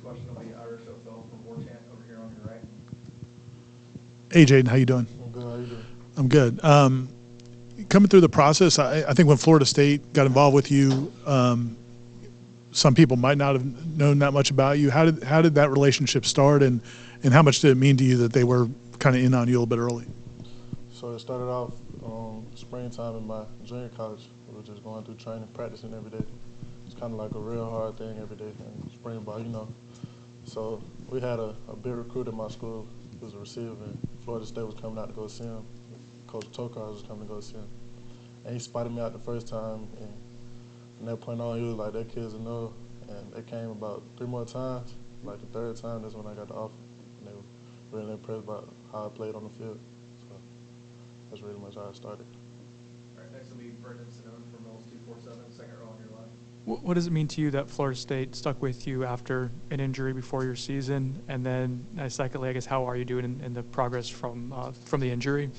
question will be Irish O'Fell from Warchant over here on your right. Hey, Jaden, how you doing? I'm good. How you doing? I'm good. Coming through the process, I think when Florida State got involved with you, some people might not have known that much about you. How did that relationship start, and how much did it mean to you that they were kind of in on you a little bit early? So it started off springtime in my junior college. We were just going through training, practicing every day. It's kind of like a real hard thing every day in spring ball, you know. So we had a big recruit at my school. He was a receiver, and Florida State was coming out to go see him. Coach Tokar was coming to go see him. And he spotted me out the first time, and from that point on, he was like, that kid's a no. And it came about 3 more times. Like the third time, that's when I got the offer. And they were really impressed about how I played on the field. So that's really much how it started. All right, next will be Brendan Sinone from Noles 247, second row on your left. What does it mean to you that Florida State stuck with you after an injury before your season? And then secondly, I guess, how are you doing in the progress from the injury?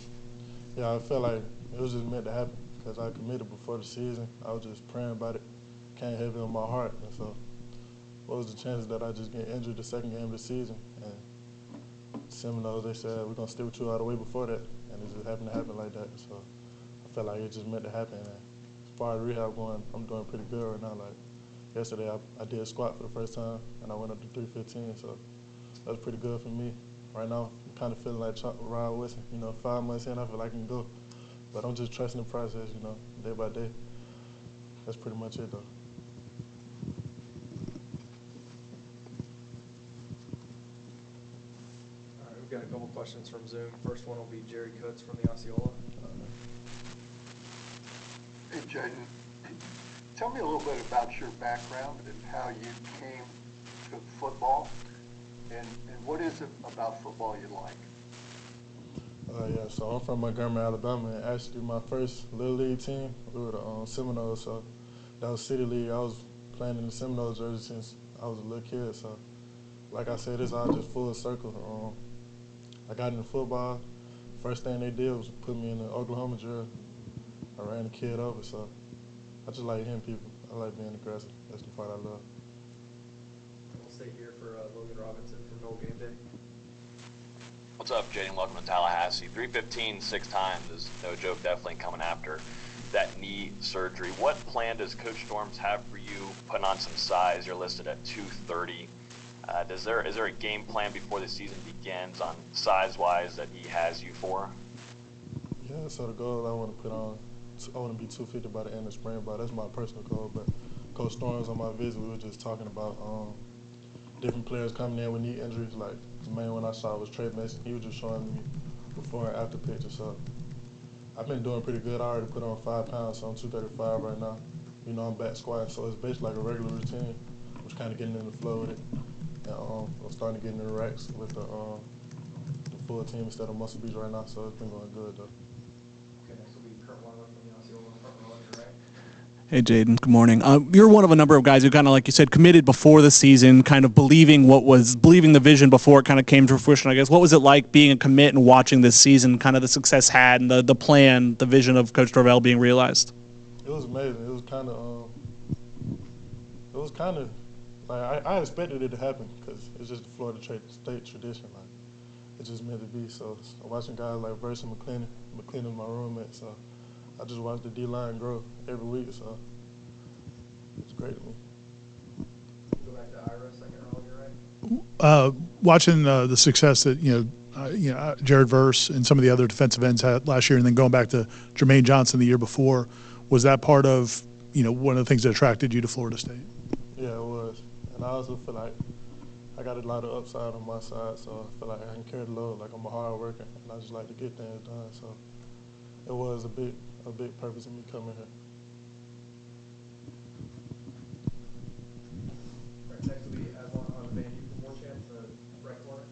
Yeah, I felt like it was just meant to happen because I committed before the season. I was just praying about it, came heavy on my heart. And so what was the chances that I just get injured the second game of the season? And Seminoles, they said, we're going to stick with you all the way before that. And it just happened to happen like that. So I felt like it just meant to happen. And as far as rehab going, I'm doing pretty good right now. Like yesterday, I did a squat for the first time, and I went up to 315. So that was pretty good for me. Right now, I'm kind of feeling like Ryan Wilson. You know, 5 months in, I feel like I can go. But I'm just trusting the process, you know, day by day. That's pretty much it, though. All right, we've got a couple questions from Zoom. First one will be Jerry Coates from the Osceola. Hey, Jaden, tell me a little bit about your background and how you came to football, and what is it about football you like? Yeah, so I'm from Montgomery, Alabama, and actually my first Little League team, we were the Seminoles, so that was City League. I was playing in the Seminoles jersey since I was a little kid, so like I said, it's all just full circle. I got into football. First thing they did was put me in the Oklahoma drill. I ran the kid over, so I just like hitting people. I like being aggressive. That's the part I love. We'll stay here for Logan Robinson from Noel Game Day. What's up, Jaden? Welcome to Tallahassee. 315 6 times is no joke, definitely coming after that knee surgery. What plan does Coach Storms have for you? Putting on some size, you're listed at 230. Is there a game plan before the season begins on size-wise that he has you for? Yeah, so the goal I want to put on, I want to be 250 by the end of spring ball. That's my personal goal. But Coach Storms on my visit, we were just talking about different players coming in with knee injuries. Like the main one I saw was Trey Mason. He was just showing me before and after pictures. So I've been doing pretty good. I already put on 5 pounds, so I'm 235 right now. You know, I'm back squatting, so it's basically like a regular routine. I'm just kind of getting in the flow with it. And I'm starting to get in the racks with the full team instead of Muscle Beach right now, so it's been going good, though. Okay, next will be Kurt Weiler from the Osceola, front row on your right. Hey, Jaden. Good morning. You're one of a number of guys who kind of, like you said, committed before the season, kind of believing the vision before it kind of came to fruition, I guess. What was it like being a commit and watching this season, kind of the success had and the plan, the vision of Coach Norvell being realized? It was amazing. It was kind of like I expected it to happen because it's just the Florida State tradition. Like it's just meant to be. So watching guys like Verse and McClendon's my roommate. So I just watched the D-line grow every week. So it's great to me. Go back to Ira, second row on your right. Watching the success that Jared Verse and some of the other defensive ends had last year, and then going back to Jermaine Johnson the year before, was that part of one of the things that attracted you to Florida State? Yeah, it was. And I also feel like I got a lot of upside on my side, so I feel like I can carry the load. Like I'm a hard worker, and I just like to get things done. So it was a big purpose of me coming here. All right, next will be Aslan Onabandi from Warchant, the right corner.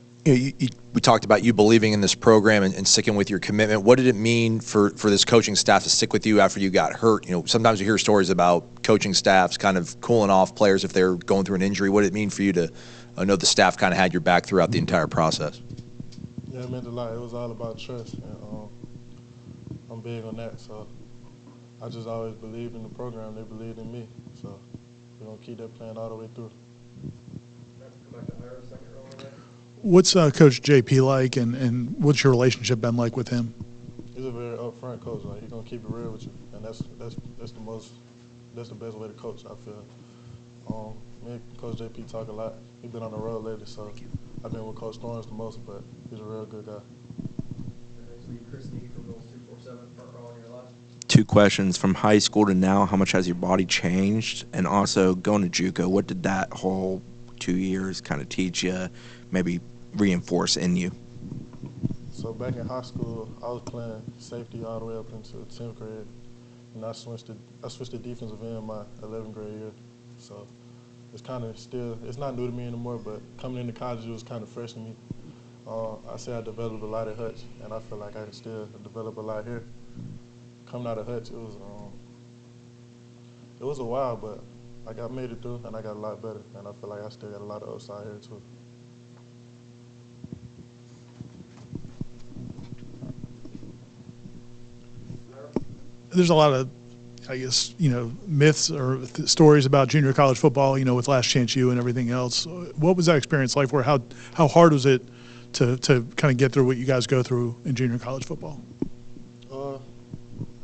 We talked about you believing in this program and sticking with your commitment. What did it mean for this coaching staff to stick with you after you got hurt? Sometimes you hear stories about coaching staffs kind of cooling off players if they're going through an injury. What did it mean for you to know the staff kind of had your back throughout the entire process? Yeah, it meant a lot. It was all about trust, and I'm big on that. So I just always believed in the program. They believed in me. So we're going to keep that plan all the way through. Come back to What's Coach JP like, and what's your relationship been like with him? He's a very upfront coach. Like, he's gonna keep it real with you, and that's the best way to coach, I feel. Me and Coach JP talk a lot. He's been on the road lately, so I've been with Coach Storms the most, but he's a real good guy. Next will be Christy from Noles 247, front row on your left. 2 questions. From high school to now, how much has your body changed? And also, going to JUCO, what did that whole 2 years kind of teach you, maybe reinforce in you? So back in high school, I was playing safety all the way up into 10th grade, and I switched to defensive end my 11th grade year. So it's kind of still, it's not new to me anymore, but coming into college, it was kind of fresh to me. I say I developed a lot at Hutch, and I feel like I can still develop a lot here. Coming out of Hutch, it was a while, but like I made it through, and I got a lot better, and I feel like I still got a lot of upside here too. There's a lot of, I guess, myths or stories about junior college football, with Last Chance U and everything else. What was that experience like? How hard was it to kind of get through what you guys go through in junior college football? I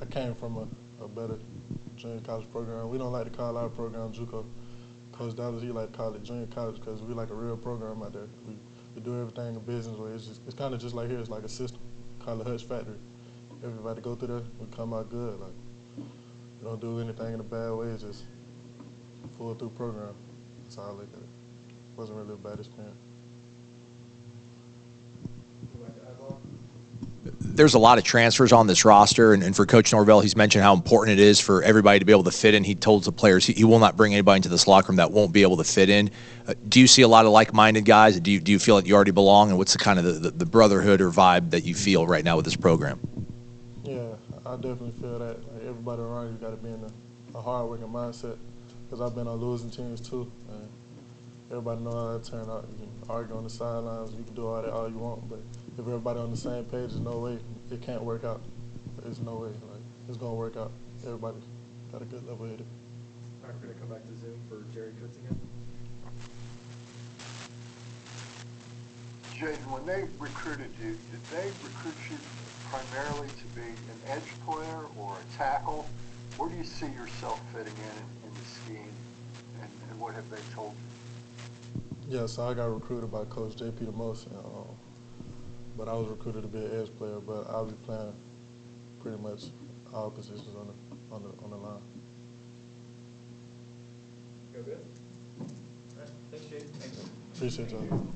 came from a better junior college program. We don't like to call our program JUCO. Coach Dallas, he like to call it junior college because we like a real program out there. We do everything a business way. It's kind of just like here. It's like a system. Call it Hutch Factory. Everybody go through there, we come out good. Like, we don't do anything in a bad way. It's just a full through program. That's how I look at it. Wasn't really a bad experience. There's a lot of transfers on this roster, and for Coach Norvell, he's mentioned how important it is for everybody to be able to fit in. He told the players he will not bring anybody into this locker room that won't be able to fit in. Do you see a lot of like-minded guys? Do you feel like you already belong, and what's the kind of the brotherhood or vibe that you feel right now with this program? Yeah, I definitely feel that. Like, everybody around you got to be in a hard-working mindset, because I've been on losing teams too, and everybody knows how that turn out. You can argue on the sidelines, you can do all that all you want, but if everybody on the same page, there's no way it can't work out. There's no way. Like, it's gonna work out. Everybody got a good level headed. All right, we're gonna come back to Zoom for Jerry Kutz again. Jaden, when they recruited you, did they recruit you primarily to be an edge player or a tackle? Where do you see yourself fitting in the scheme, and what have they told you? Yeah, so I got recruited by Coach JP the most, but I was recruited to be an edge player. But I'll be playing pretty much all positions on the line. Go good. All right, thanks, Jaden. Thanks. Appreciate y'all.